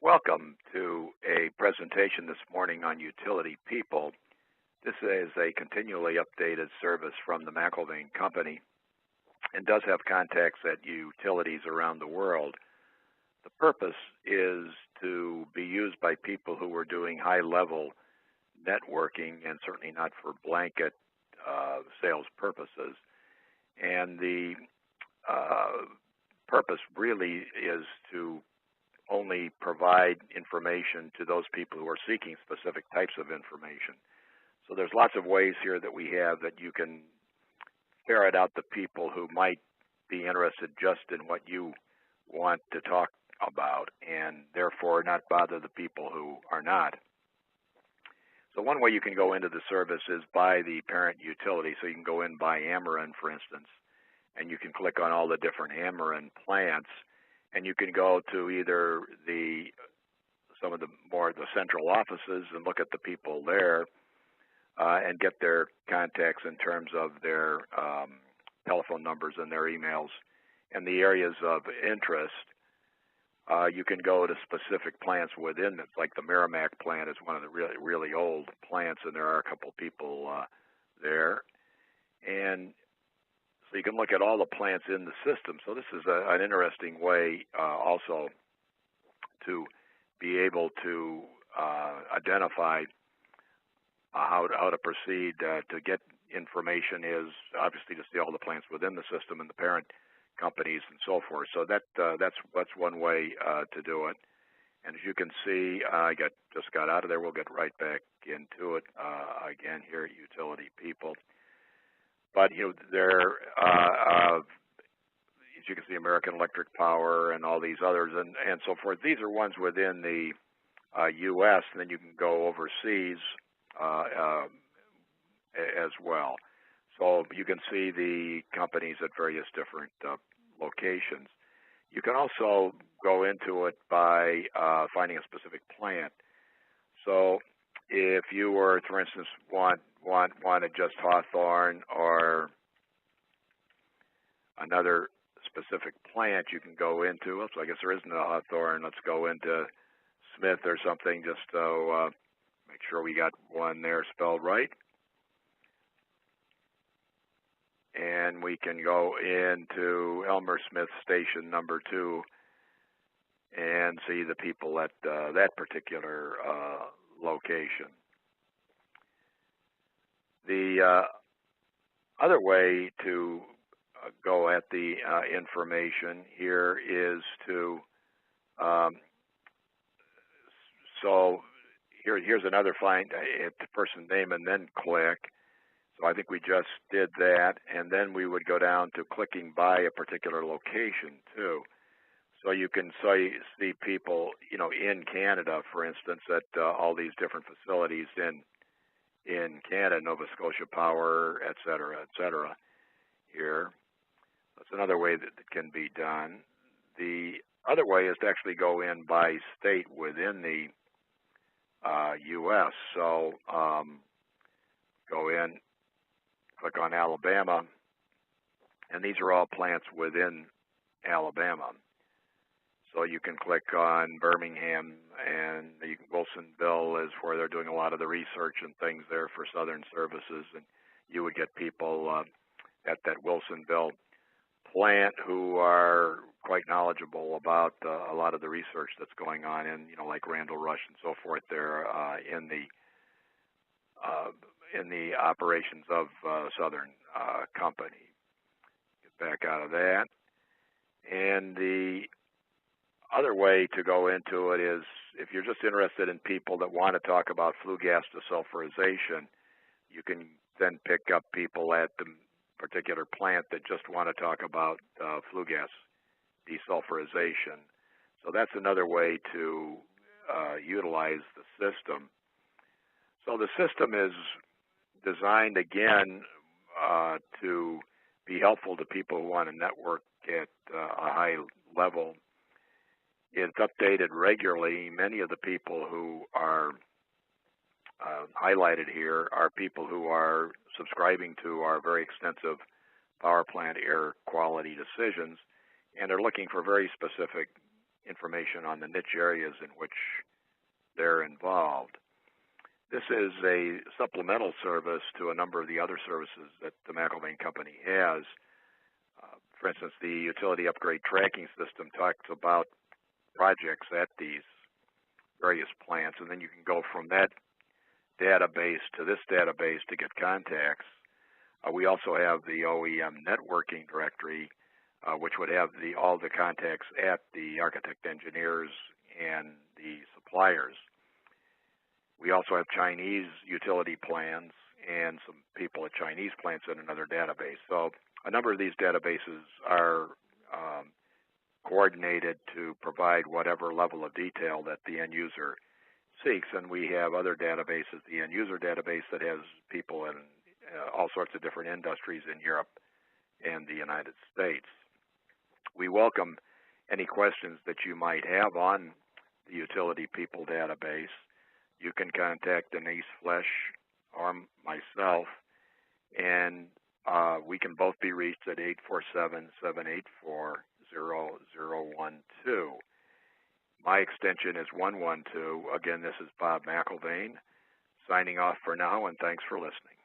Welcome to a presentation this morning on utility people. This is a continually updated service from the McIlvaine Company and does have contacts at utilities around the world. The purpose is to be used by people who are doing high-level networking and certainly not for blanket sales purposes. And the purpose really is to only provide information to those people who are seeking specific types of information. So there's lots of ways here that we have that you can ferret out the people who might be interested just in what you want to talk about and therefore not bother the people who are not. So one way you can go into the service is by the parent utility. So you can go in by Ameren, for instance, and you can click on all the different Ameren plants. And you can go to either some of the central offices and look at the people there and get their contacts in terms of their telephone numbers and their emails and the areas of interest. You can go to specific plants within it, like the Merrimack plant is one of the really old plants, and there are a couple people there. And so you can look at all the plants in the system. So this is an interesting way also to be able to identify how to proceed to get information is obviously to see all the plants within the system and the parent companies and so forth. So that's one way to do it. And as you can see, I just got out of there. We'll get right back into it again here at Utility People. But as you can see, American Electric Power and all these others and so forth. These are ones within the U.S. and then you can go overseas as well. So you can see the companies at various different locations. You can also go into it by finding a specific plant. So if you were, for instance, wanted just Hawthorne or another specific plant, you can go into. So I guess there isn't a Hawthorne. Let's go into Smith or something just to make sure we got one there spelled right. And we can go into Elmer Smith Station number 2 and see the people at that particular location. The other way to go at the information here is to, so here's another find the person name and then click. So I think we just did that, and then we would go down to clicking by a particular location too. So you can see people, in Canada, for instance, at all these different facilities in Canada, Nova Scotia Power, et cetera, here. That's another way that it can be done. The other way is to actually go in by state within the U.S. So go in, click on Alabama, and these are all plants within Alabama. So you can click on Birmingham, and Wilsonville is where they're doing a lot of the research and things there for Southern Services, and you would get people at that Wilsonville plant who are quite knowledgeable about a lot of the research that's going on in, like Randall Rush and so forth there in the operations of Southern Company. Get back out of that. And the other way to go into it is if you're just interested in people that want to talk about flue gas desulfurization, you can then pick up people at the particular plant that just want to talk about flue gas desulfurization. So that's another way to utilize the system. So the system is designed, again, to be helpful to people who want to network at a high level. It's updated regularly. Many of the people who are highlighted here are people who are subscribing to our very extensive power plant air quality decisions, and are looking for very specific information on the niche areas in which they're involved. This is a supplemental service to a number of the other services that the McIlvaine Company has. For instance, the utility upgrade tracking system talks about projects at these various plants, and then you can go from that database to this database to get contacts. We also have the OEM networking directory, which would have all the contacts at the architect engineers and the suppliers. We also have Chinese utility plans and some people at Chinese plants in another database. So a number of these databases are coordinated to provide whatever level of detail that the end user seeks. And we have other databases, the end user database that has people in all sorts of different industries in Europe and the United States. We welcome any questions that you might have on the utility people database. You can contact Denise Flesch or myself, and we can both be reached at 847-784-0012. My extension is 112. Again, this is Bob McIlvaine, signing off for now, and thanks for listening.